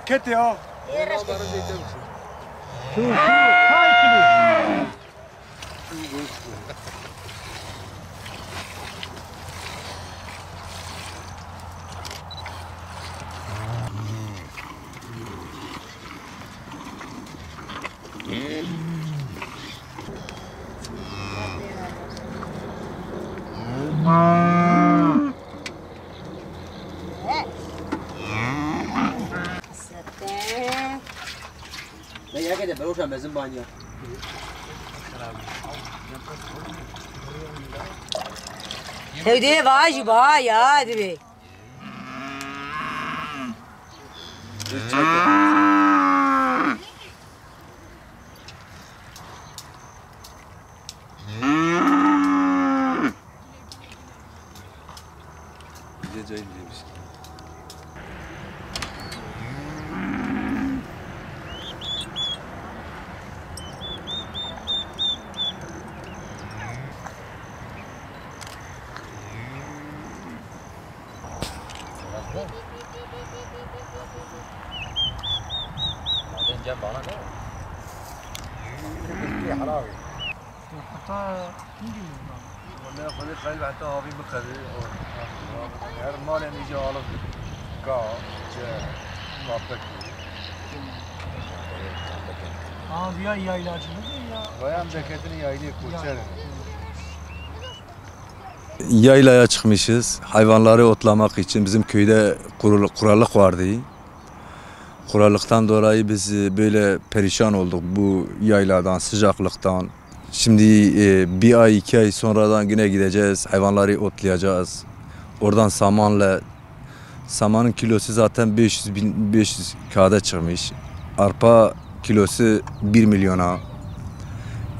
كتي ها شو هاي كيلو يا كده بروح على زنبانيا هودي باجي با يا دبي جنب انا لا حراوي حتى نجي والله خذي خلي حتى هابي بخذي غير مال يعني يجي على كا جا وابك via yaylacılığı ya. Bayan ceketini yaylaya koçer. Yaylaya çıkmışız. Hayvanları otlamak için bizim köyde kurallık vardı. Kurallıktan dolayı biz böyle perişan olduk bu yayladan, sıcaklıktan. Şimdi bir ay, 2 ay sonradan yine gideceğiz. Hayvanları otlayacağız. Oradan samanın kilosu zaten 500 kağıda çıkmış. Arpa kilosu 1 milyona.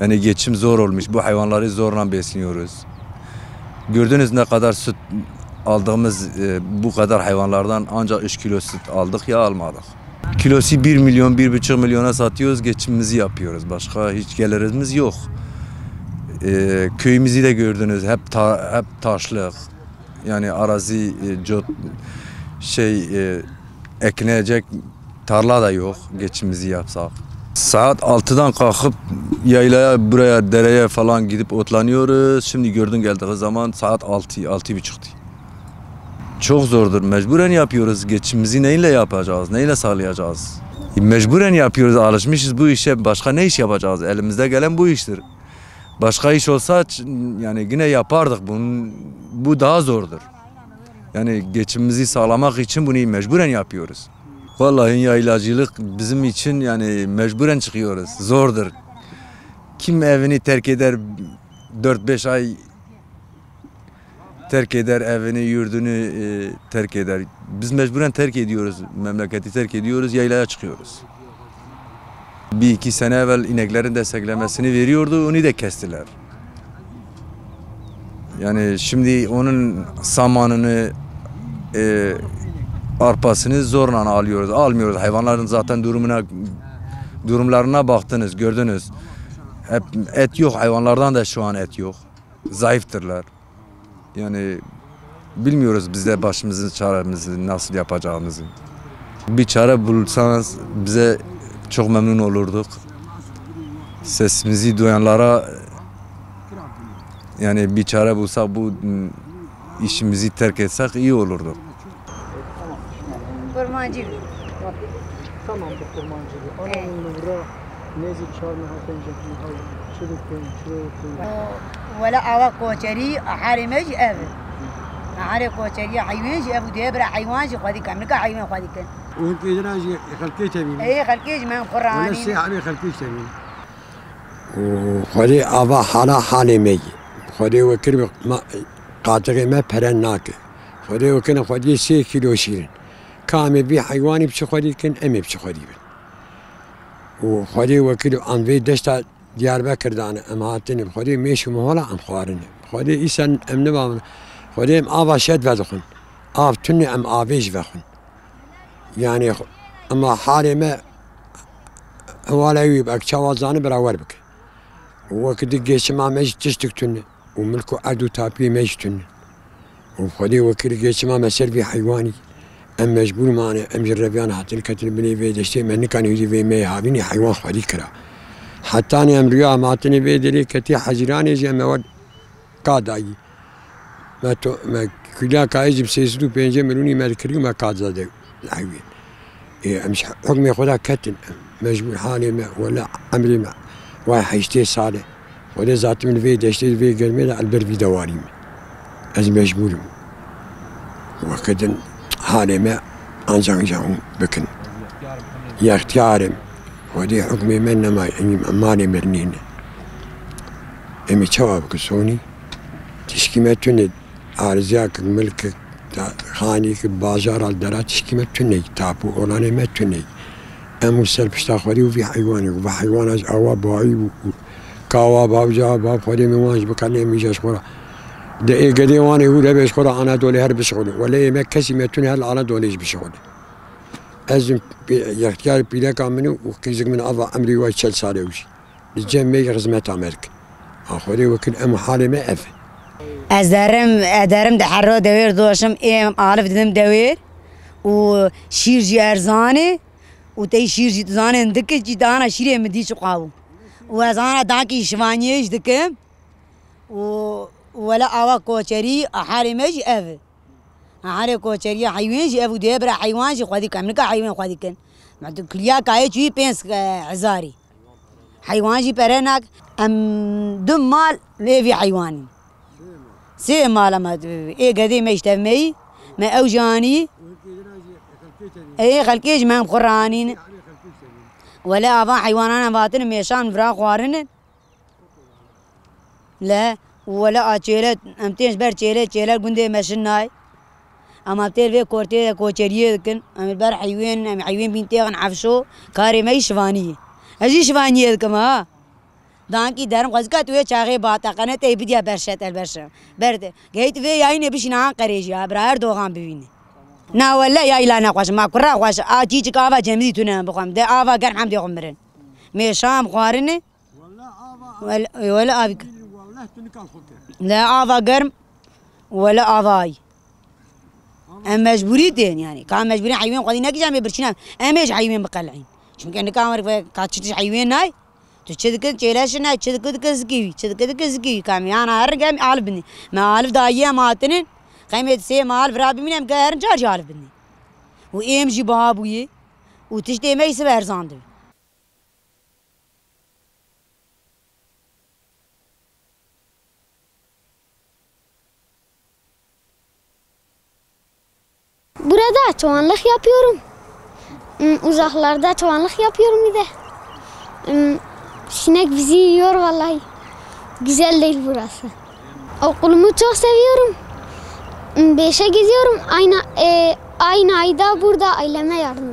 Yani geçim zor olmuş. Bu hayvanları zorla besliyoruz. Gördüğünüz ne kadar süt aldığımız bu kadar hayvanlardan ancak 3 kilo süt aldık ya almadık. Kilosu 1 milyon, 1,5 milyona satıyoruz, geçimimizi yapıyoruz. Başka hiç gelirimiz yok. Köyümüzü de gördünüz, hep taşlık. Yani arazi, ekinecek tarla da yok, geçimimizi yapsak. Saat 6'dan kalkıp yaylaya, buraya, dereye falan gidip otlanıyoruz. Şimdi gördün geldiği zaman saat 6, 6:30'du. Çok zordur, mecburen yapıyoruz. Geçimimizi neyle yapacağız, neyle sağlayacağız? Mecburen yapıyoruz, alışmışız bu işe. Başka ne iş yapacağız? Elimizde gelen bu iştir. Başka iş olsa yani yine yapardık. Bu daha zordur. Yani geçimimizi sağlamak için bunu mecburen yapıyoruz. Vallahi yaylacılık bizim için yani mecburen çıkıyoruz. Zordur. Kim evini terk eder 4-5 ay terk eder, evini, yurdunu terk eder. Biz mecburen terk ediyoruz, memleketi terk ediyoruz, yaylaya çıkıyoruz. 1-2 sene evvel ineklerin desteklemesini veriyordu, onu da kestiler. Yani şimdi onun samanını, arpasını zorla alıyoruz, almıyoruz. Hayvanların zaten durumlarına baktınız, gördünüz. Hep et yok, hayvanlardan da şu an et yok. Zayıftırlar. Yani bilmiyoruz biz de başımızın çaremizi nasıl yapacağımızı. Bir çare bulursanız bize çok memnun olurduk. Sesimizi duyanlara yani bir çare bulsak bu işimizi terk etsek iyi olurdu. Kurmancı. Tamam bu kurmancılığı. Anamın nezi çarmı hapencekli hay. Çürük. ولا أوا كوتشري أحري ماجي أبد أحري كوتشري حيوان جي أبو ديبرة حيوان جي خدي كم لك حيوان خدي كم وانت إدراجي خلقي تبين إيه خلقيج ما قراني ولا السي عليه خلقي تبين وخدي أبا حالا حالي ميجي خدي وكرب ما قاطري ما برناك خدي وكنا خدي 3 كيلو شيرين كامل بي حيواني بش خدي كن أمي بش خدي بن وخدي وكيلو أنبي دشتا Diyarbakır dağını emahatini خودی میشم حالا ام خوارنه خودی ایسان ام نبام خودی ام آب شد ودخن آب تنی ام آبیج وخن yani ama halime havalayı bak çavazanı beraber bak vakti geçme meclis tünne وملكو عدو تابي مجتن وخدي وكيل geçme mesel bir hayvani ام مجبور معنا ام جربيان حتى الكتل بني في دشتي من كان يجي في مي هابيني حيوان خدي كرا حتى انا ام ريا معتني في دلي كتي حجراني زي ما قاداي ما كلها كايجي بسيسدو بينجي ملوني ما الكريم ما قاد زاد الحيوان مش حكمي خدا كتل مجبور حالي ما ولا عمري ما واحد يشتي صالح ولا ذات من في دشتي في قلمي على البر في دواري از مجبور وكذا حالي ما أنزعجهم بكن يا اختيارهم ودي حكمي من مالي مرنين امي شواب كسوني تشكي ما تند عارزياك ملك خانيك بازار الدرا تشكي ما تند تابو اولاني ما تند امو سلبش تاخذي وفي حيواني وفي حيوان از اواب باعي كاوا باب جا باب خدي مواج بكلي ميجاش خورا ده قدي وانا يقول ابي شغله انا دولي هرب شغله ولا ما كسي ما تنهي انا دوليش بشغله ازم يختار بيلاك منو وكيزك من اضع امري واشل صالوش الجميع خدمات امريكا اخوري وكل ام حالي ما اف ازدرم دحرو دوير دوشم ام عارف دم دوير وشيرجي ارزاني وتي شيرجي زاني عندك جدانا شيري مدي شقاو وزانا داكي شوانيش دكم ولا أوا كوشري أحاري ماجي أف أحاري كوشري حيوان جي أفو ديبرا حيوان جي خدي كم نكا حيوان خدي كن معدو كليا كاي شوي بينس عزاري حيوان جي برناك أم دم مال ليفي حيواني سي مال ما إيه قدي ما يشتمي ما أوجاني إيه خلكيج ما مقرانين ولا أبا حيواننا باطن ميشان فرا خوارن لا ولا أشيلت أمتيش بر شيلت قندي مشناي أما بتير في كورتي كوشريه لكن أم البر حيوان بنتي عن عفشو كاري ما يشوانيه أجي شوانيه كما دانكي درم قصدك توي شاغي باتا قناة تيبدي برشة البرشة برد جيت في ياين بيشنا قريجي أبرار دوغان بيني نا ولا يا إلا نقاش ما كرا قاش أجي كافا جمدي تنا بقام ده آفا قرن حمدي قمرن ميشام خوارني ولا أبيك لا آفا قرم ولا آفاي أم مجبوريتين يعني كان مجبورين حيوان قاعدين ناقي جامي برشنا أميش حيوان بقلعين شو ممكن كامر كاتشتش حيوان ناي تشدك تشيلاش ناي تشدك كزكيوي تشدك كزكيوي كامي أنا هرجع عالف بني ما عالف دايا ما تنين قيمة سي ما عالف رابي مني أم كهرن جارج عالف بني وإيم جي بابويه وتشتي ما يسبر زاندو Burada çoğunluk yapıyorum. Uzaklarda çoğunluk yapıyorum bir de. Sinek bizi yiyor vallahi. Güzel değil burası. Okulumu çok seviyorum. 5'e gidiyorum. Aynı ayda burada aileme yardım